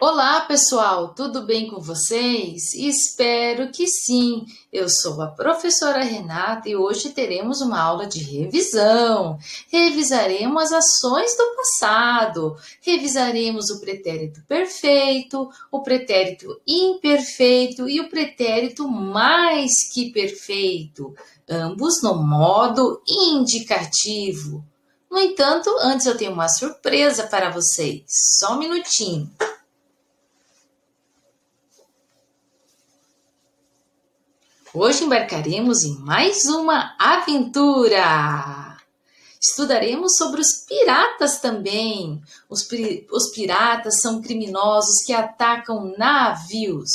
Olá, pessoal, tudo bem com vocês? Espero que sim. Eu sou a professora Renata e hoje teremos uma aula de revisão. Revisaremos as ações do passado, revisaremos o pretérito perfeito, o pretérito imperfeito e o pretérito mais que perfeito, ambos no modo indicativo. No entanto, antes eu tenho uma surpresa para vocês. Só um minutinho. Hoje embarcaremos em mais uma aventura. Estudaremos sobre os piratas também. Os piratas são criminosos que atacam navios.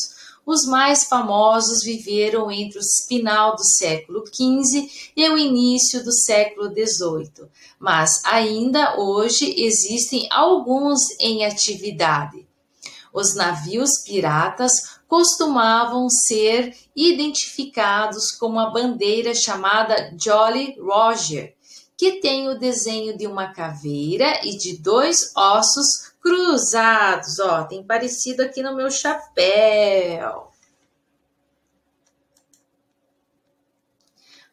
Os mais famosos viveram entre o final do século XV e o início do século XVIII, mas ainda hoje existem alguns em atividade. Os navios piratas costumavam ser identificados com uma bandeira chamada Jolly Roger, que tem o desenho de uma caveira e de dois ossos cruzados. Ó, tem parecido aqui no meu chapéu.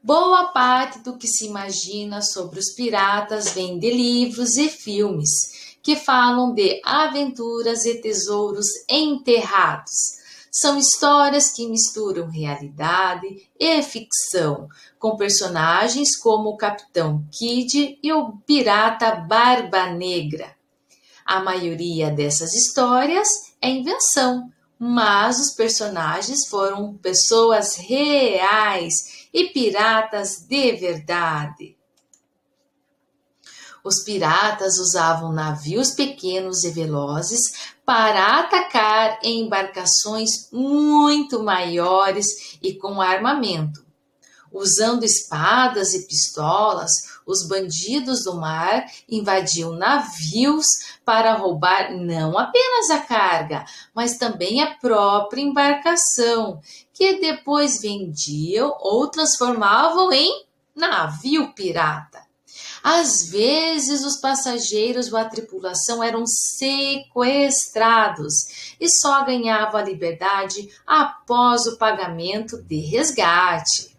Boa parte do que se imagina sobre os piratas vem de livros e filmes que falam de aventuras e tesouros enterrados. São histórias que misturam realidade e ficção, com personagens como o Capitão Kidd e o Pirata Barba Negra. A maioria dessas histórias é invenção, mas os personagens foram pessoas reais e piratas de verdade. Os piratas usavam navios pequenos e velozes para atacar em embarcações muito maiores e com armamento. Usando espadas e pistolas, os bandidos do mar invadiam navios para roubar não apenas a carga, mas também a própria embarcação, que depois vendiam ou transformavam em navio pirata. Às vezes, os passageiros ou a tripulação eram sequestrados e só ganhavam a liberdade após o pagamento de resgate.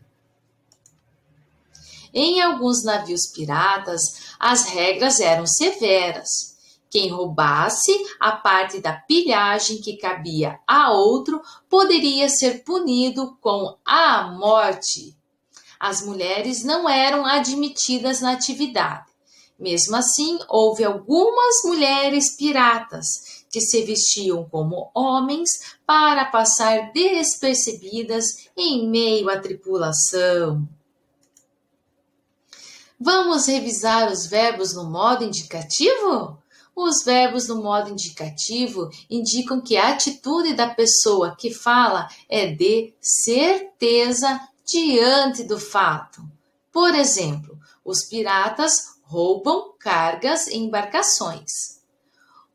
Em alguns navios piratas, as regras eram severas. Quem roubasse a parte da pilhagem que cabia a outro poderia ser punido com a morte. As mulheres não eram admitidas na atividade. Mesmo assim, houve algumas mulheres piratas que se vestiam como homens para passar despercebidas em meio à tripulação. Vamos revisar os verbos no modo indicativo? Os verbos no modo indicativo indicam que a atitude da pessoa que fala é de certeza diante do fato. Por exemplo, os piratas roubam cargas em embarcações.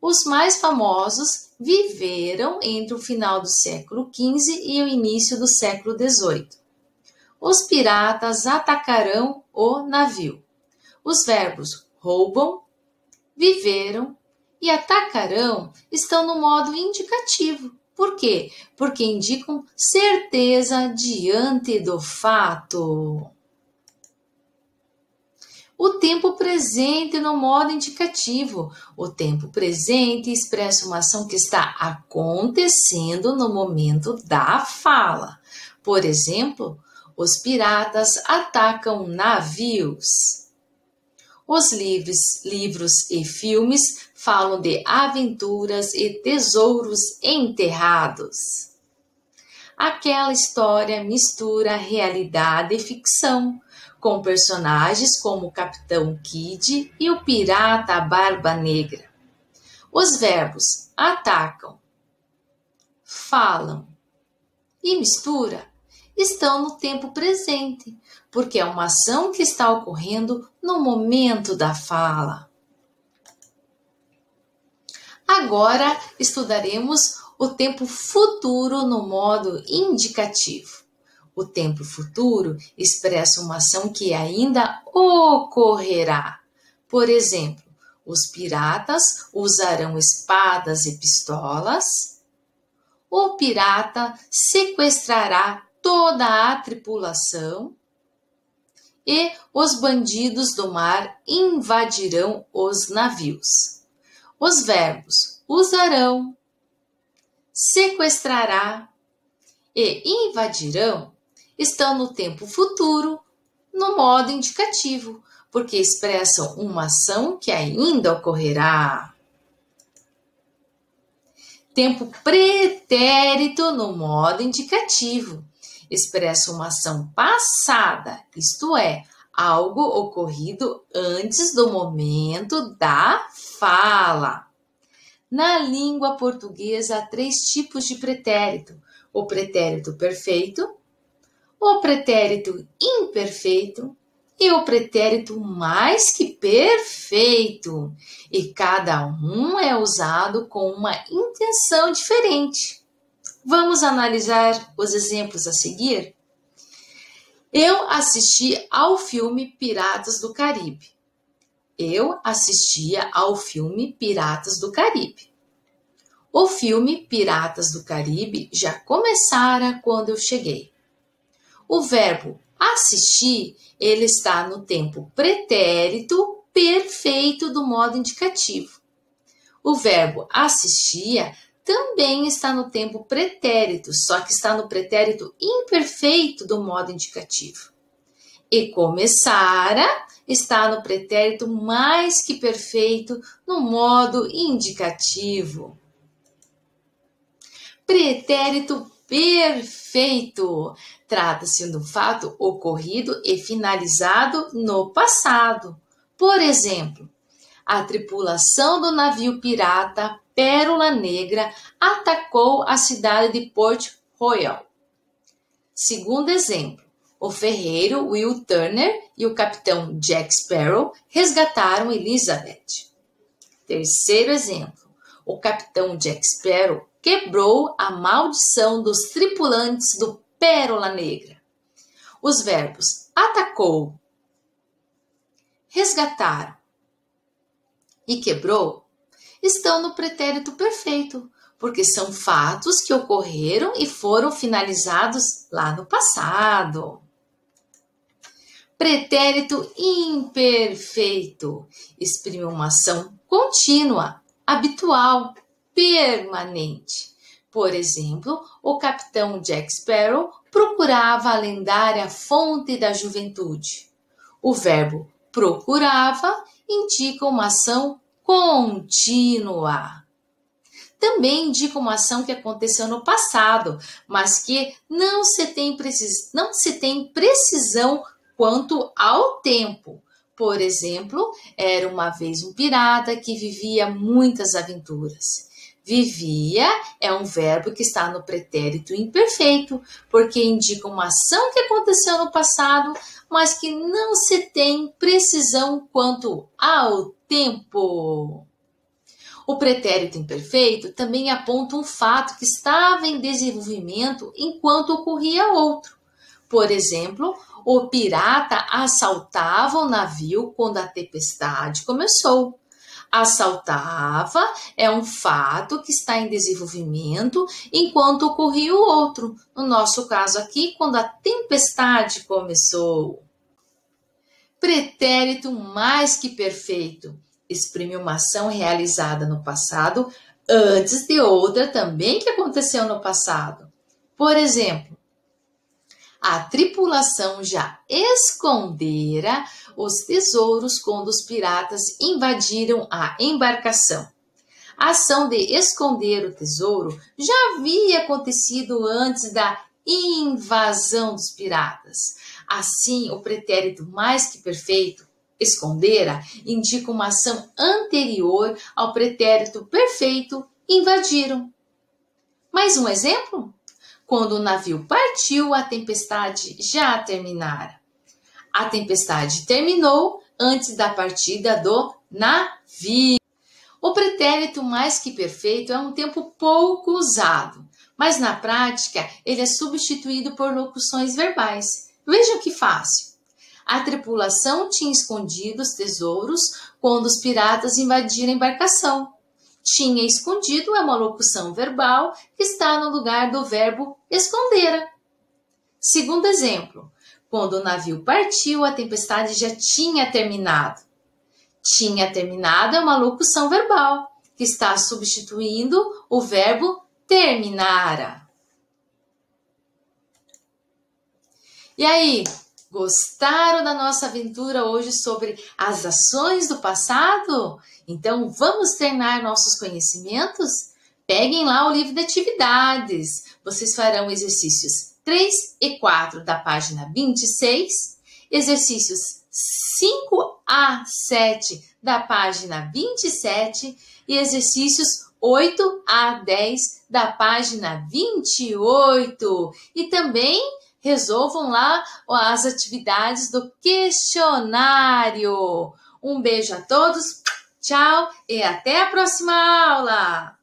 Os mais famosos viveram entre o final do século XV e o início do século XVIII. Os piratas atacarão o navio. Os verbos roubam, viveram e atacarão estão no modo indicativo. Por quê? Porque indicam certeza diante do fato. O tempo presente no modo indicativo. O tempo presente expressa uma ação que está acontecendo no momento da fala. Por exemplo, os piratas atacam navios. Os livros e filmes falam de aventuras e tesouros enterrados. Aquela história mistura realidade e ficção, com personagens como o Capitão Kidd e o Pirata Barba Negra. Os verbos atacam, falam e mistura estão no tempo presente, porque é uma ação que está ocorrendo no momento da fala. Agora estudaremos o tempo futuro no modo indicativo. O tempo futuro expressa uma ação que ainda ocorrerá. Por exemplo, Os piratas usarão espadas e pistolas. O pirata sequestrará toda a tripulação. E os bandidos do mar invadirão os navios. Os verbos usarão, sequestrará e invadirão estão no tempo futuro, no modo indicativo, porque expressam uma ação que ainda ocorrerá. Tempo pretérito no modo indicativo expressa uma ação passada, isto é, algo ocorrido antes do momento da fala. Na língua portuguesa há 3 tipos de pretérito: o pretérito perfeito, o pretérito imperfeito e o pretérito mais que perfeito. E cada um é usado com uma intenção diferente. Vamos analisar os exemplos a seguir? Eu assisti ao filme Piratas do Caribe. Eu assistia ao filme Piratas do Caribe. O filme Piratas do Caribe já começara quando eu cheguei. O verbo assistir, ele está no tempo pretérito perfeito do modo indicativo. O verbo assistia também está no tempo pretérito, só que está no pretérito imperfeito do modo indicativo. E começara está no pretérito mais que perfeito no modo indicativo. Pretérito perfeito trata-se de um fato ocorrido e finalizado no passado. Por exemplo, a tripulação do navio pirata Pérola Negra atacou a cidade de Port Royal. Segundo exemplo, o ferreiro Will Turner e o capitão Jack Sparrow resgataram Elizabeth. Terceiro exemplo, o capitão Jack Sparrow quebrou a maldição dos tripulantes do Pérola Negra. Os verbos atacou, resgataram e quebrou estão no pretérito perfeito, porque são fatos que ocorreram e foram finalizados lá no passado. Pretérito imperfeito exprime uma ação contínua, habitual, permanente. Por exemplo, o capitão Jack Sparrow procurava a lendária fonte da juventude. O verbo procurava indica uma ação contínua. Também indica uma ação que aconteceu no passado, mas que não se tem precisão quanto ao tempo. Por exemplo, era uma vez um pirata que vivia muitas aventuras. Vivia é um verbo que está no pretérito imperfeito, porque indica uma ação que aconteceu no passado, mas que não se tem precisão quanto ao tempo. O pretérito imperfeito também aponta um fato que estava em desenvolvimento enquanto ocorria outro. Por exemplo, o pirata assaltava o navio quando a tempestade começou. Assaltava é um fato que está em desenvolvimento enquanto ocorria o outro. No nosso caso aqui, quando a tempestade começou. Pretérito mais que perfeito exprime uma ação realizada no passado antes de outra também que aconteceu no passado. Por exemplo, a tripulação já escondera os tesouros quando os piratas invadiram a embarcação. A ação de esconder o tesouro já havia acontecido antes da invasão dos piratas. Assim, o pretérito mais que perfeito, escondera, indica uma ação anterior ao pretérito perfeito, invadiram. Mais um exemplo? Quando o navio partiu, a tempestade já terminara. A tempestade terminou antes da partida do navio. O pretérito mais que perfeito é um tempo pouco usado, mas na prática ele é substituído por locuções verbais. Vejam que fácil. A tripulação tinha escondido os tesouros quando os piratas invadiram a embarcação. Tinha escondido é uma locução verbal que está no lugar do verbo escondera. Segundo exemplo, quando o navio partiu, a tempestade já tinha terminado. Tinha terminado é uma locução verbal que está substituindo o verbo terminara. E aí, gostaram da nossa aventura hoje sobre as ações do passado? Então, vamos treinar nossos conhecimentos? Peguem lá o livro de atividades. Vocês farão exercícios 3 e 4 da página 26, exercícios 5 a 7 da página 27 e exercícios 8 a 10 da página 28. E também resolvam lá as atividades do questionário. Um beijo a todos, tchau e até a próxima aula!